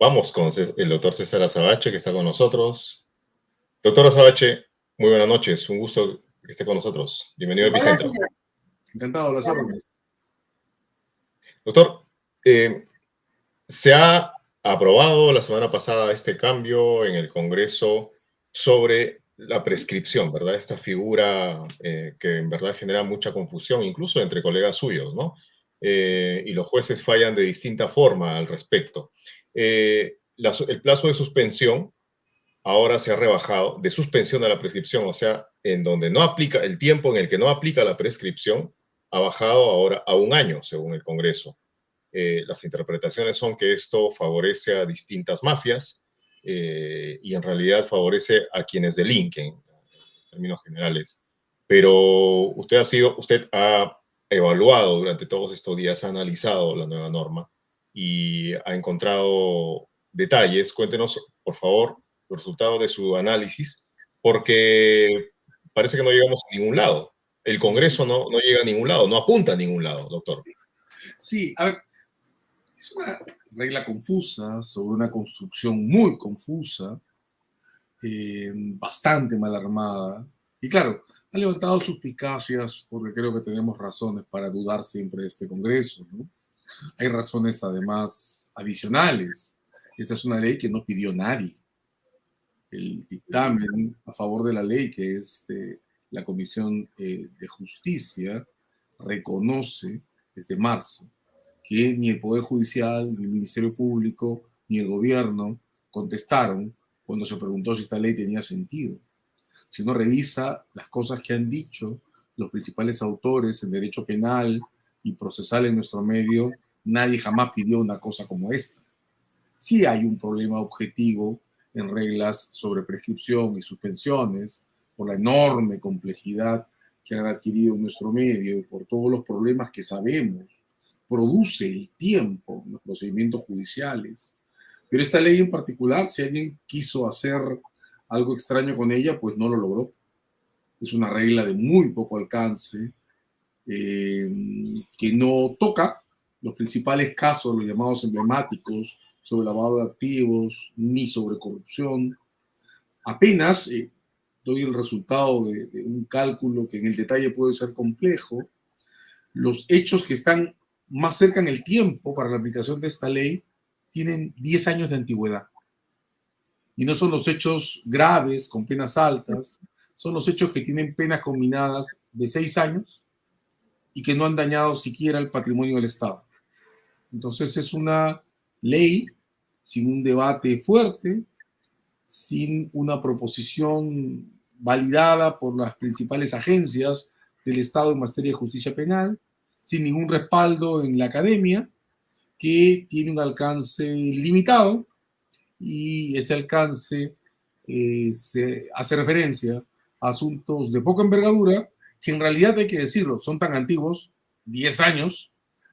Vamos con el doctor César Azabache, que está con nosotros. Doctor Azabache, muy buenas noches. Un gusto que esté con nosotros. Bienvenido a Hola, Epicentro. señor. Encantado, las órdenes. Doctor, se ha aprobado la semana pasada este cambio en el Congreso sobre la prescripción, ¿verdad? Esta figura que en verdad genera mucha confusión, incluso entre colegas suyos, ¿no? Y los jueces fallan de distinta forma al respecto. El plazo de suspensión ahora se ha rebajado de suspensión a la prescripción, o sea, en donde no aplica el tiempo en el que no aplica la prescripción, ha bajado ahora a 1 año, según el Congreso. Las interpretaciones son que esto favorece a distintas mafias y en realidad favorece a quienes delinquen, en términos generales. Pero usted ha evaluado durante todos estos días, ha analizado la nueva norma y ha encontrado detalles. Cuéntenos, por favor, los resultados de su análisis, porque parece que no llegamos a ningún lado. El Congreso no llega a ningún lado, no apunta a ningún lado, doctor. Sí, a ver, es una regla confusa sobre una construcción muy confusa, bastante mal armada. Y claro, ha levantado suspicacias porque creo que tenemos razones para dudar siempre de este Congreso, ¿no? Hay razones además adicionales. Esta es una ley que no pidió nadie. El dictamen a favor de la ley, que es de la Comisión de Justicia, reconoce desde marzo que ni el Poder Judicial, ni el Ministerio Público, ni el gobierno contestaron cuando se preguntó si esta ley tenía sentido. Si uno revisa las cosas que han dicho los principales autores en derecho penal y procesal en nuestro medio, nadie jamás pidió una cosa como esta. Sí hay un problema objetivo en reglas sobre prescripción y suspensiones por la enorme complejidad que han adquirido en nuestro medio y por todos los problemas que sabemos produce el tiempo en los procedimientos judiciales. Pero esta ley en particular, si alguien quiso hacer algo extraño con ella, pues no lo logró. Es una regla de muy poco alcance, que no toca los principales casos, los llamados emblemáticos, sobre lavado de activos, ni sobre corrupción. Apenas doy el resultado de un cálculo que en el detalle puede ser complejo. Los hechos que están más cerca en el tiempo para la aplicación de esta ley tienen 10 años de antigüedad. Y no son los hechos graves con penas altas, son los hechos que tienen penas combinadas de 6 años y que no han dañado siquiera el patrimonio del Estado. Entonces es una ley sin un debate fuerte, sin una proposición validada por las principales agencias del Estado en materia de justicia penal, sin ningún respaldo en la academia, que tiene un alcance limitado y ese alcance se hace referencia a asuntos de poca envergadura que en realidad hay que decirlo, son tan antiguos, 10 años,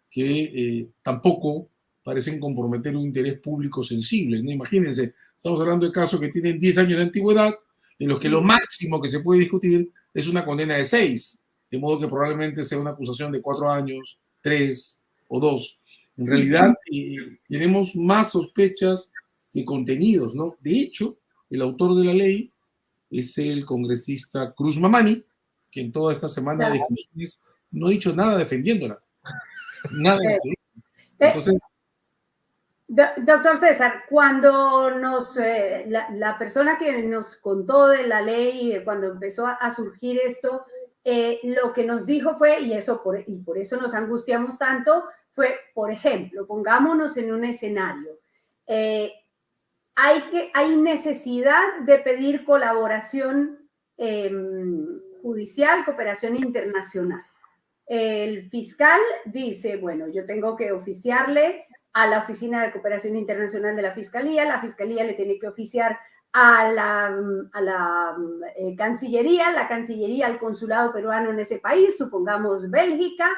que tampoco parecen comprometer un interés público sensible, ¿no? Imagínense, estamos hablando de casos que tienen 10 años de antigüedad, en los que lo máximo que se puede discutir es una condena de 6, de modo que probablemente sea una acusación de 4 años, 3 o 2. En realidad, tenemos más sospechas que contenidos, ¿no? De hecho, el autor de la ley es el congresista Cruz Mamani, que en toda esta semana de discusiones no ha dicho nada defendiéndola. Nada en absoluto. Entonces, Doctor César, cuando la persona que nos contó de la ley, cuando empezó a surgir esto, lo que nos dijo fue, y por eso nos angustiamos tanto, fue, por ejemplo, pongámonos en un escenario. Hay necesidad de pedir colaboración judicial, cooperación internacional. El fiscal dice, bueno, yo tengo que oficiarle a la Oficina de Cooperación Internacional de la Fiscalía le tiene que oficiar a la Cancillería, la Cancillería al consulado peruano en ese país, supongamos Bélgica,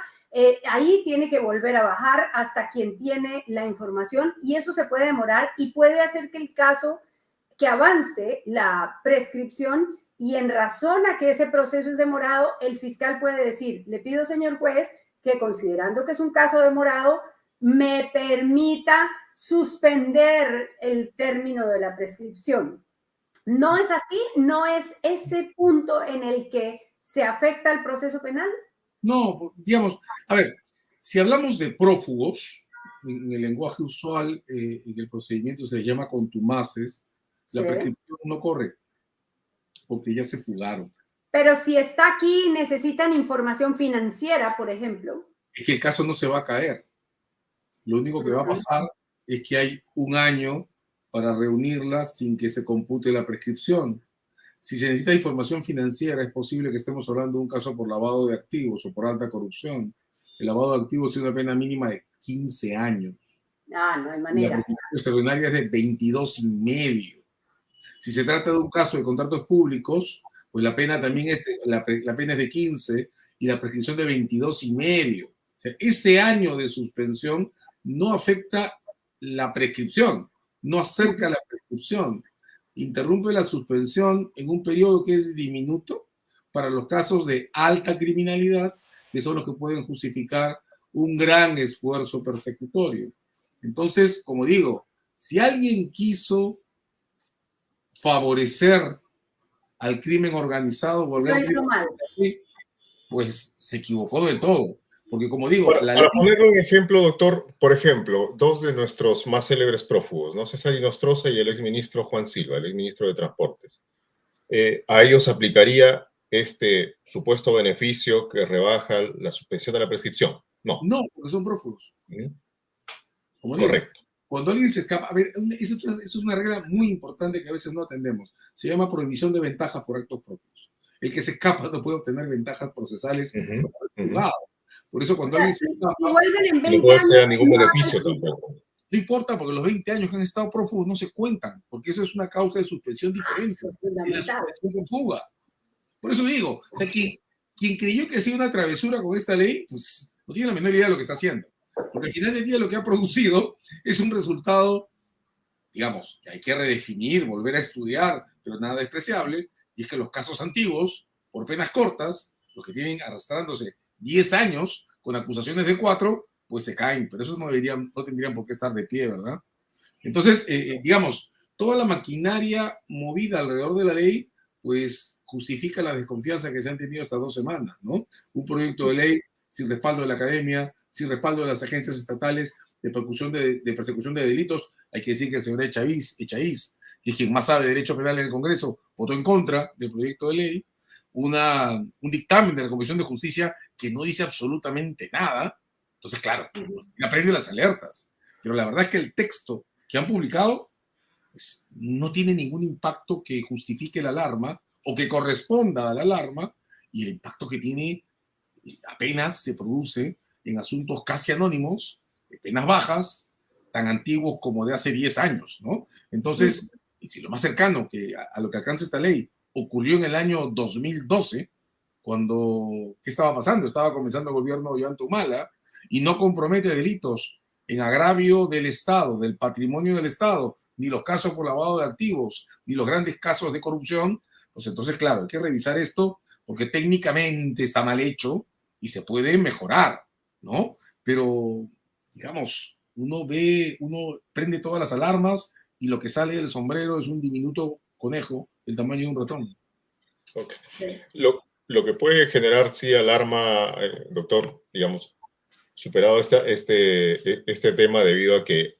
ahí tiene que volver a bajar hasta quien tiene la información y eso se puede demorar y puede hacer que el caso, que avance la prescripción y en razón a que ese proceso es demorado, el fiscal puede decir, le pido, señor juez, que considerando que es un caso demorado, me permita suspender el término de la prescripción. ¿No es así? ¿No es ese punto en el que se afecta el proceso penal? No, digamos, a ver, si hablamos de prófugos, en el lenguaje usual, en el procedimiento se les llama contumaces, Sí. la prescripción no corre, porque ya se fugaron. Pero si está aquí, necesitan información financiera, por ejemplo. Es que el caso no se va a caer. Lo único que va a pasar es que hay un año para reunirla sin que se compute la prescripción. Si se necesita información financiera, es posible que estemos hablando de un caso por lavado de activos o por alta corrupción. El lavado de activos tiene una pena mínima de 15 años. Ah, no hay La manera. prescripción extraordinaria es de 22 y medio. Si se trata de un caso de contratos públicos, pues la pena también es la pena es de 15 y la prescripción de 22 y medio. O sea, ese año de suspensión no afecta la prescripción, no acerca la prescripción. Interrumpe la suspensión en un periodo que es diminuto para los casos de alta criminalidad, que son los que pueden justificar un gran esfuerzo persecutorio. Entonces, como digo, si alguien quiso favorecer al crimen organizado, Lo hizo mal. pues se equivocó del todo. Porque como digo, para ponerle un ejemplo, doctor, por ejemplo, dos de nuestros más célebres prófugos, ¿no? César Inostroza y el exministro Juan Silva, el exministro de Transportes. A ellos aplicaría este supuesto beneficio que rebaja la suspensión de la prescripción. No. No, porque son prófugos. Como Correcto. Digo, cuando alguien se escapa, a ver, eso es una regla muy importante que a veces no atendemos. Se llama prohibición de ventajas por actos propios. El que se escapa no puede obtener ventajas procesales por el juzgado. Por eso cuando alguien se escapa, si vuelven en 20 no puede años, ser ningún beneficio tampoco. No importa, porque los 20 años que han estado prófugos no se cuentan, porque eso es una causa de suspensión diferente. Y la suspensión con fuga. Por eso digo, o sea, quien creyó que hacía una travesura con esta ley, pues no tiene la menor idea de lo que está haciendo. Porque al final del día lo que ha producido es un resultado, digamos, que hay que redefinir, volver a estudiar, pero nada despreciable, y es que los casos antiguos, por penas cortas, los que tienen arrastrándose 10 años con acusaciones de 4, pues se caen, pero esos no tendrían por qué estar de pie, ¿verdad? Entonces, digamos, toda la maquinaria movida alrededor de la ley, pues justifica la desconfianza que se han tenido estas 2 semanas, ¿no? Un proyecto de ley sin respaldo de la academia, sin respaldo de las agencias estatales de persecución de delitos. Hay que decir que el señor Echaíz, que es quien más sabe de derecho penal en el Congreso, votó en contra del proyecto de ley. Un dictamen de la Comisión de Justicia que no dice absolutamente nada. Entonces, claro, aprende las alertas. Pero la verdad es que el texto que han publicado pues, no tiene ningún impacto que justifique la alarma o que corresponda a la alarma, y el impacto que tiene apenas se produce en asuntos casi anónimos, de penas bajas, tan antiguos como de hace 10 años, ¿no? Entonces, si lo más cercano a lo que alcanza esta ley ocurrió en el año 2012, ¿qué estaba pasando? Estaba comenzando el gobierno de Ollanta Humala y no compromete delitos en agravio del Estado, del patrimonio del Estado, ni los casos por lavado de activos, ni los grandes casos de corrupción, pues entonces, claro, hay que revisar esto porque técnicamente está mal hecho y se puede mejorar, ¿no? Pero, digamos, uno prende todas las alarmas y lo que sale del sombrero es un diminuto conejo del tamaño de un ratón. Okay. Sí. Lo que puede generar, sí, alarma, doctor, digamos, superado este tema debido a que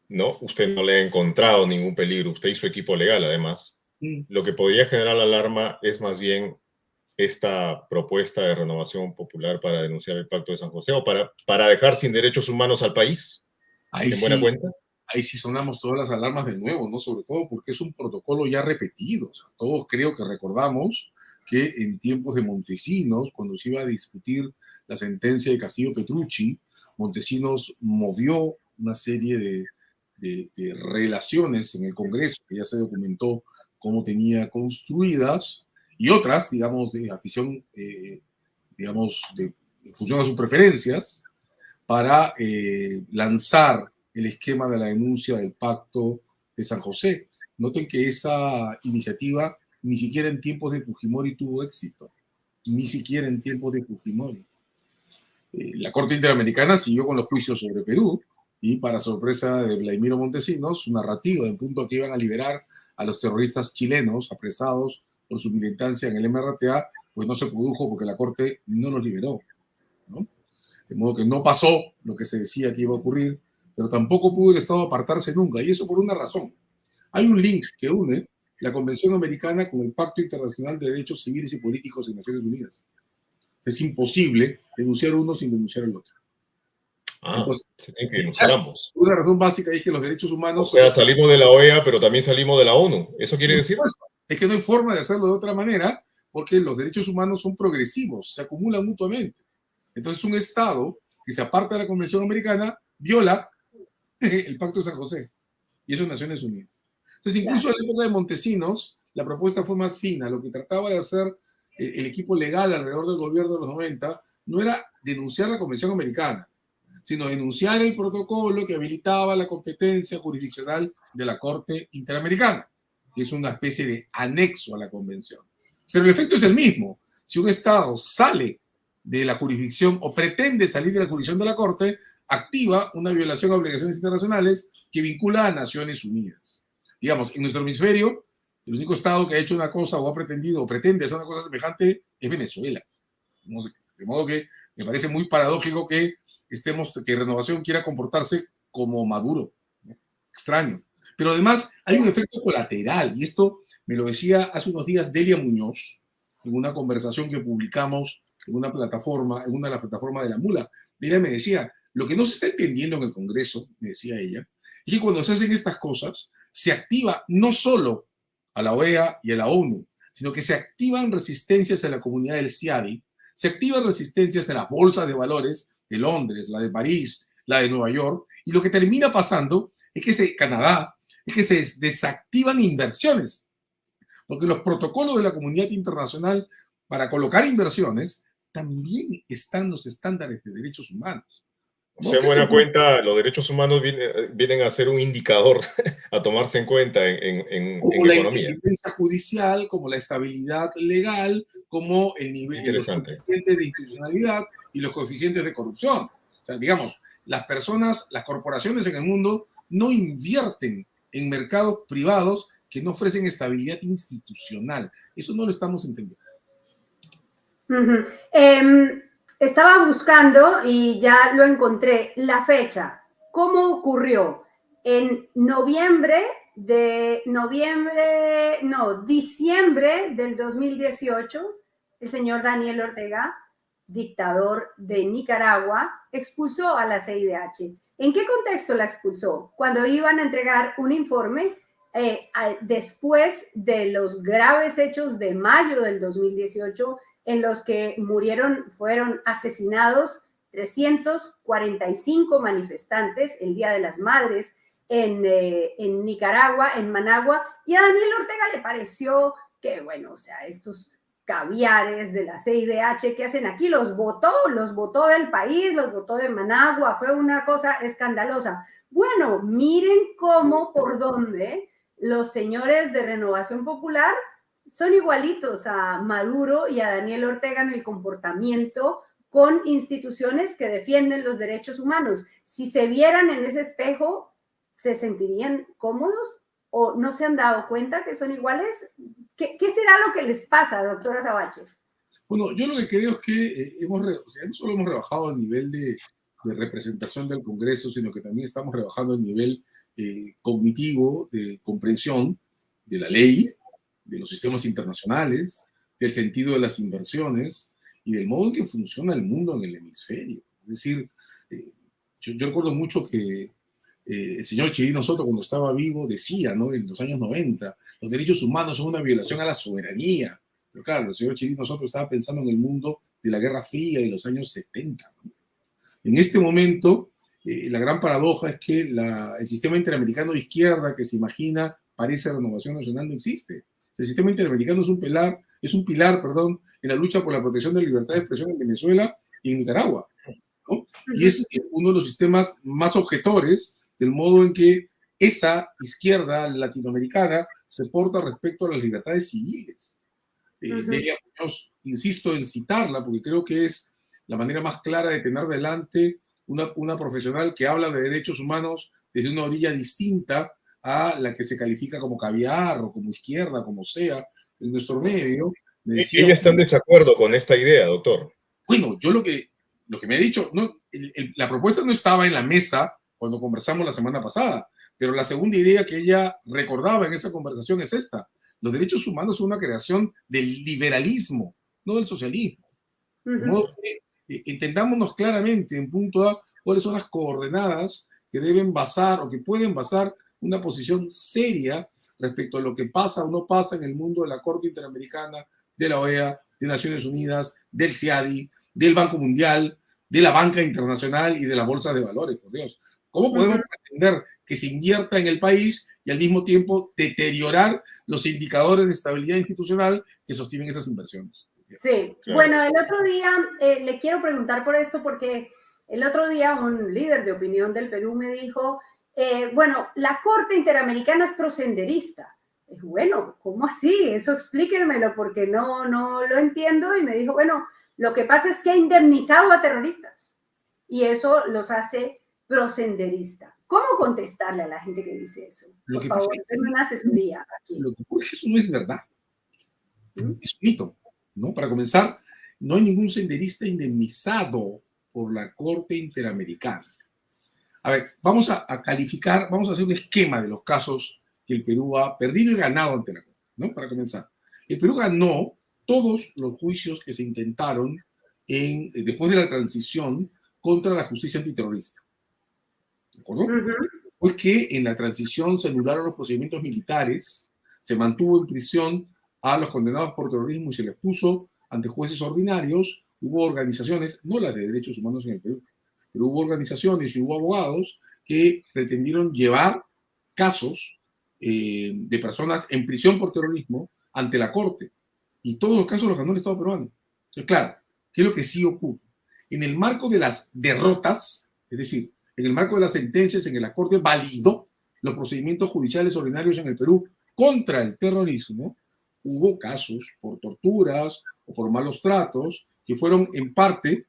no, usted no le ha encontrado ningún peligro, usted y su equipo legal, además. Lo que podría generar alarma es más bien esta propuesta de renovación popular para denunciar el Pacto de San José o para dejar sin derechos humanos al país. ¿En buena cuenta? Ahí sí sonamos todas las alarmas de nuevo, ¿no? Sobre todo porque es un protocolo ya repetido. O sea, todos creo que recordamos que en tiempos de Montesinos, cuando se iba a discutir la sentencia de Castillo Petrucci, Montesinos movió una serie de relaciones en el Congreso, que ya se documentó cómo tenía construidas, y otras, digamos, de afición, digamos, en función a sus preferencias, para lanzar el esquema de la denuncia del Pacto de San José. Noten que esa iniciativa ni siquiera en tiempos de Fujimori tuvo éxito, ni siquiera en tiempos de Fujimori. La Corte Interamericana siguió con los juicios sobre Perú, y para sorpresa de Vladimiro Montesinos, su narrativa en punto que iban a liberar a los terroristas chilenos apresados por su militancia en el MRTA, pues no se produjo porque la Corte no los liberó, ¿no? De modo que no pasó lo que se decía que iba a ocurrir, pero tampoco pudo el Estado apartarse nunca, y eso por una razón. Hay un link que une la Convención Americana con el Pacto Internacional de Derechos Civiles y Políticos en Naciones Unidas. Es imposible denunciar uno sin denunciar al otro. Entonces, se tienen que denunciar ambos. Una razón básica es que los derechos humanos... O sea, salimos de la OEA, pero también salimos de la ONU. ¿Eso quiere decir? Es que no hay forma de hacerlo de otra manera, porque los derechos humanos son progresivos, se acumulan mutuamente. Entonces, un Estado que se aparta de la Convención Americana viola el Pacto de San José, y eso es Naciones Unidas. Entonces, incluso en la época de Montesinos, la propuesta fue más fina. Lo que trataba de hacer el equipo legal alrededor del gobierno de los 90 no era denunciar la Convención Americana, sino denunciar el protocolo que habilitaba la competencia jurisdiccional de la Corte Interamericana, que es una especie de anexo a la Convención. Pero el efecto es el mismo. Si un Estado sale de la jurisdicción o pretende salir de la jurisdicción de la Corte, activa una violación a obligaciones internacionales que vincula a Naciones Unidas. Digamos, en nuestro hemisferio, el único Estado que ha hecho una cosa o ha pretendido o pretende hacer una cosa semejante es Venezuela. De modo que me parece muy paradójico que Renovación quiera comportarse como Maduro. Extraño. Pero además hay un efecto colateral, y esto me lo decía hace unos días Delia Muñoz, en una conversación que publicamos en una de las plataformas de la Mula. Delia me decía, lo que no se está entendiendo en el Congreso, me decía ella, es que cuando se hacen estas cosas, se activa no solo a la OEA y a la ONU, sino que se activan resistencias a la comunidad del CIADI, se activan resistencias a las bolsas de valores de Londres, la de París, la de Nueva York, y lo que termina pasando es que Canadá, es que se desactivan inversiones, porque los protocolos de la comunidad internacional para colocar inversiones también están los estándares de derechos humanos. O sea, en buena cuenta, los derechos humanos vienen a ser un indicador a tomarse en cuenta en como la economía. Independencia judicial, como la estabilidad legal, como el nivel los coeficientes de institucionalidad y los coeficientes de corrupción. O sea, digamos, las corporaciones en el mundo no invierten en mercados privados que no ofrecen estabilidad institucional. Eso no lo estamos entendiendo. Estaba buscando y ya lo encontré, la fecha. ¿Cómo ocurrió? En diciembre del 2018, el señor Daniel Ortega, dictador de Nicaragua, expulsó a la CIDH. ¿En qué contexto la expulsó? Cuando iban a entregar un informe después de los graves hechos de mayo del 2018, en los que fueron asesinados 345 manifestantes el Día de las Madres en Nicaragua, en Managua, y a Daniel Ortega le pareció que, bueno, o sea, estos caviares de la CIDH que hacen aquí, los votó del país, los votó de Managua, fue una cosa escandalosa. Bueno, miren cómo, por dónde los señores de Renovación Popular son igualitos a Maduro y a Daniel Ortega en el comportamiento con instituciones que defienden los derechos humanos. Si se vieran en ese espejo, ¿se sentirían cómodos o no se han dado cuenta que son iguales? ¿Qué será lo que les pasa, doctora Sabache? Bueno, yo lo que creo es que no solo hemos rebajado el nivel de representación del Congreso, sino que también estamos rebajando el nivel cognitivo de comprensión de la ley, de los sistemas internacionales, del sentido de las inversiones y del modo en que funciona el mundo en el hemisferio. Es decir, yo recuerdo mucho que el señor Chirino Soto, cuando estaba vivo, decía, ¿no?, en los años 90, los derechos humanos son una violación a la soberanía. Pero claro, el señor Chirino Soto estaba pensando en el mundo de la Guerra Fría y los años 70, ¿no? En este momento, la gran paradoja es que el sistema interamericano de izquierda que se imagina parece Renovación Nacional no existe. El sistema interamericano es un pilar, en la lucha por la protección de la libertad de expresión en Venezuela y en Nicaragua, ¿no? Y es uno de los sistemas más objetores del modo en que esa izquierda latinoamericana se porta respecto a las libertades civiles. Delia Muñoz, insisto en citarla porque creo que es la manera más clara de tener delante una profesional que habla de derechos humanos desde una orilla distinta a la que se califica como caviar o como izquierda, como sea, en nuestro medio. Me decía, Ella está en desacuerdo con esta idea, doctor. bueno, yo lo que me ha dicho, no, la propuesta no estaba en la mesa cuando conversamos la semana pasada, pero la segunda idea que ella recordaba en esa conversación es esta. Los derechos humanos son una creación del liberalismo, no del socialismo. De modo que entendámonos claramente en punto A cuáles son las coordenadas que deben basar o que pueden basar una posición seria respecto a lo que pasa o no pasa en el mundo de la Corte Interamericana, de la OEA, de Naciones Unidas, del CIADI, del Banco Mundial, de la banca internacional y de la bolsa de valores, por Dios. ¿Cómo podemos pretender que se invierta en el país y al mismo tiempo deteriorar los indicadores de estabilidad institucional que sostienen esas inversiones? Sí, claro. Bueno, el otro día le quiero preguntar por esto porque el otro día un líder de opinión del Perú me dijo, bueno, la Corte Interamericana es prosenderista. Y bueno, ¿cómo así? Eso explíquenmelo porque no lo entiendo. Y me dijo, bueno, lo que pasa es que ha indemnizado a terroristas y eso los hace prosenderistas. ¿Cómo contestarle a la gente que dice eso? Por favor, denme una asesoría aquí. Lo que ocurre es que eso no es verdad. Es un mito, ¿no? Para comenzar, no hay ningún senderista indemnizado por la Corte Interamericana. A ver, vamos a calificar, vamos a hacer un esquema de los casos que el Perú ha perdido y ganado ante la Corte, ¿no? Para comenzar. El Perú ganó todos los juicios que se intentaron después de la transición contra la justicia antiterrorista. ¿De acuerdo? Pues que en la transición se anularon los procedimientos militares, se mantuvo en prisión a los condenados por terrorismo y se les puso ante jueces ordinarios. Hubo organizaciones, no las de derechos humanos en el Perú, pero hubo organizaciones y hubo abogados que pretendieron llevar casos de personas en prisión por terrorismo ante la Corte. Y todos los casos los ganó el Estado peruano. Entonces, claro, ¿qué es lo que sí ocurre? En el marco de las derrotas, es decir, en el marco de las sentencias en que la Corte validó los procedimientos judiciales ordinarios en el Perú contra el terrorismo, hubo casos por torturas o por malos tratos que fueron en parte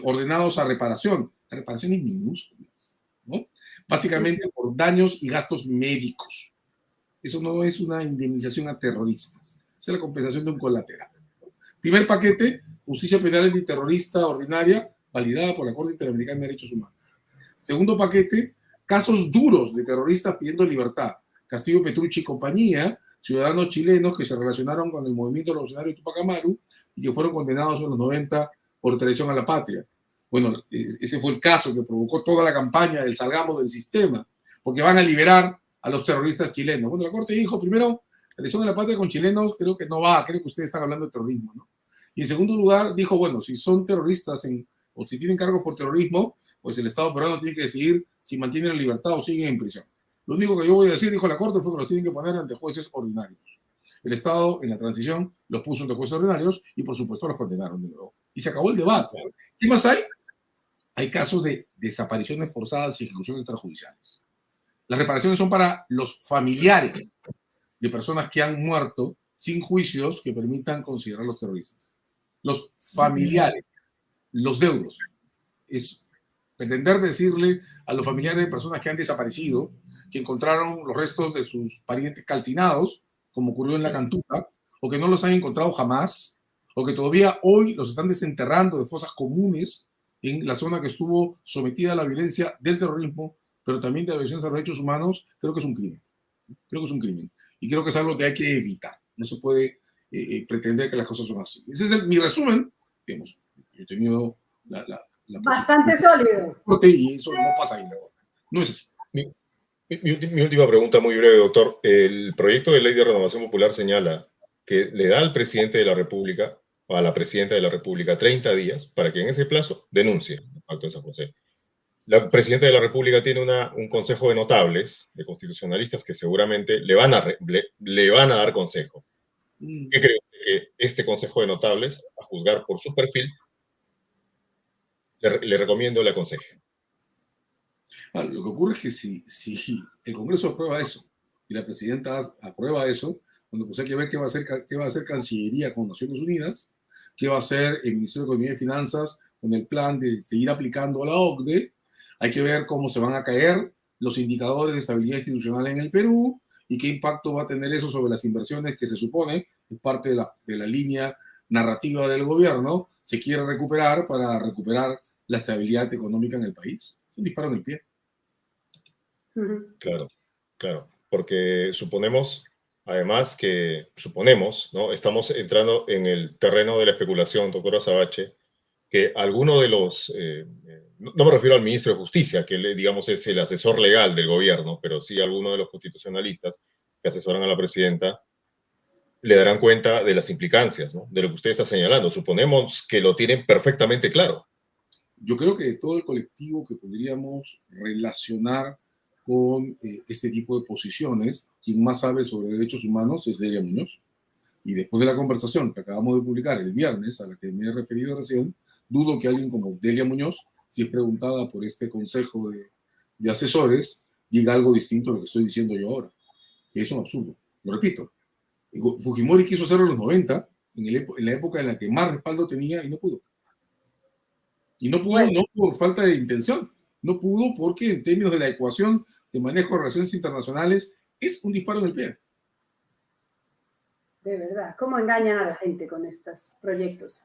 ordenados a reparaciones minúsculas, ¿no? Básicamente por daños y gastos médicos. Eso no es una indemnización a terroristas, es la compensación de un colateral. Primer paquete, justicia penal antiterrorista ordinaria, validada por la Corte Interamericana de Derechos Humanos. Segundo paquete, casos duros de terroristas pidiendo libertad. Castillo, Petrucci y compañía, ciudadanos chilenos que se relacionaron con el movimiento revolucionario de Tupac Amaru y que fueron condenados en los 90 por traición a la patria. Bueno, ese fue el caso que provocó toda la campaña del salgamos del sistema, porque van a liberar a los terroristas chilenos. Bueno, la Corte dijo, primero, traición a la patria con chilenos creo que no va, creo que ustedes están hablando de terrorismo, ¿no? Y en segundo lugar, dijo, bueno, si son terroristas o si tienen cargos por terrorismo, pues el Estado peruano tiene que decidir si mantienen la libertad o siguen en prisión. Lo único que yo voy a decir, dijo la Corte, fue que los tienen que poner ante jueces ordinarios. El Estado, en la transición, los puso ante jueces ordinarios y, por supuesto, los condenaron de nuevo. Y se acabó el debate. ¿Qué más hay? Hay casos de desapariciones forzadas y ejecuciones extrajudiciales. Las reparaciones son para los familiares de personas que han muerto sin juicios que permitan considerar los terroristas. Los familiares, los deudos. Es pretender decirle a los familiares de personas que han desaparecido, que encontraron los restos de sus parientes calcinados, como ocurrió en la Cantuta, o que no los han encontrado jamás, o que todavía hoy los están desenterrando de fosas comunes en la zona que estuvo sometida a la violencia del terrorismo, pero también de la violación de los derechos humanos, creo que es un crimen. Creo que es un crimen. Y creo que es algo que hay que evitar. No se puede pretender que las cosas son así. Ese es mi resumen. Digamos, yo he tenido la bastante sólido. Y eso no pasa ahí. No es así. Mi última pregunta, muy breve, doctor. El proyecto de ley de renovación popular señala que le da al presidente de la República o a la presidenta de la República 30 días para que en ese plazo denuncie el acto de San José. La presidenta de la República tiene un consejo de notables, de constitucionalistas, que seguramente le van a dar consejo. ¿Qué cree usted que este consejo de notables, a juzgar por su perfil, le recomiendo le aconseje? Lo que ocurre es que si el Congreso aprueba eso y la presidenta aprueba eso, bueno, pues hay que ver qué va a hacer Cancillería con Naciones Unidas, qué va a hacer el Ministerio de Economía y Finanzas con el plan de seguir aplicando a la OCDE. Hay que ver cómo se van a caer los indicadores de estabilidad institucional en el Perú y qué impacto va a tener eso sobre las inversiones que se supone, es parte de la línea narrativa del gobierno, se quiere recuperar para recuperar la estabilidad económica en el país. Es un disparo en el pie. Claro, claro, porque suponemos, además suponemos, ¿no? Estamos entrando en el terreno de la especulación, doctora Sabache, que alguno de los, no me refiero al ministro de Justicia, que digamos es el asesor legal del gobierno, pero sí alguno de los constitucionalistas que asesoran a la presidenta, le darán cuenta de las implicancias, ¿no? De lo que usted está señalando. Suponemos que lo tienen perfectamente claro. Yo creo que de todo el colectivo que podríamos relacionar con este tipo de posiciones, quien más sabe sobre derechos humanos es Delia Muñoz. Y después de la conversación que acabamos de publicar el viernes, a la que me he referido recién, dudo que alguien como Delia Muñoz, si es preguntada por este consejo de asesores, diga algo distinto a lo que estoy diciendo yo ahora, que es un absurdo. Lo repito, Fujimori quiso hacerlo en los 90, en la época en la que más respaldo tenía y no pudo. Y no pudo, bueno, no por falta de intención, no pudo porque en términos de la ecuación de manejo de relaciones internacionales es un disparo en el pie. De verdad, ¿cómo engañan a la gente con estos proyectos?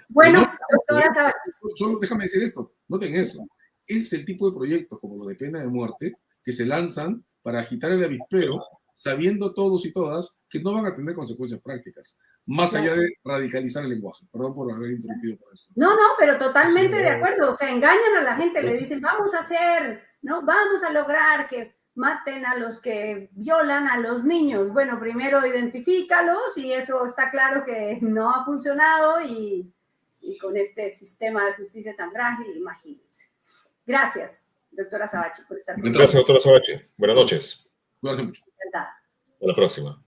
Bueno, doctora Sabache. Solo déjame decir esto, noten eso. Es el tipo de proyectos como los de pena de muerte que se lanzan para agitar el avispero, sabiendo todos y todas que no van a tener consecuencias prácticas, más allá de radicalizar el lenguaje. Perdón por haber interrumpido por eso. No, pero totalmente de acuerdo. O sea, engañan a la gente, le dicen, vamos a hacer, ¿no? Vamos a lograr que maten a los que violan a los niños. Bueno, primero identifícalos y eso está claro que no ha funcionado y con este sistema de justicia tan frágil, imagínense. Gracias, doctora Sabache, por estar con nosotros. Gracias, doctora Sabache. Buenas noches. Cuídense mucho. Encantada. Hasta la próxima.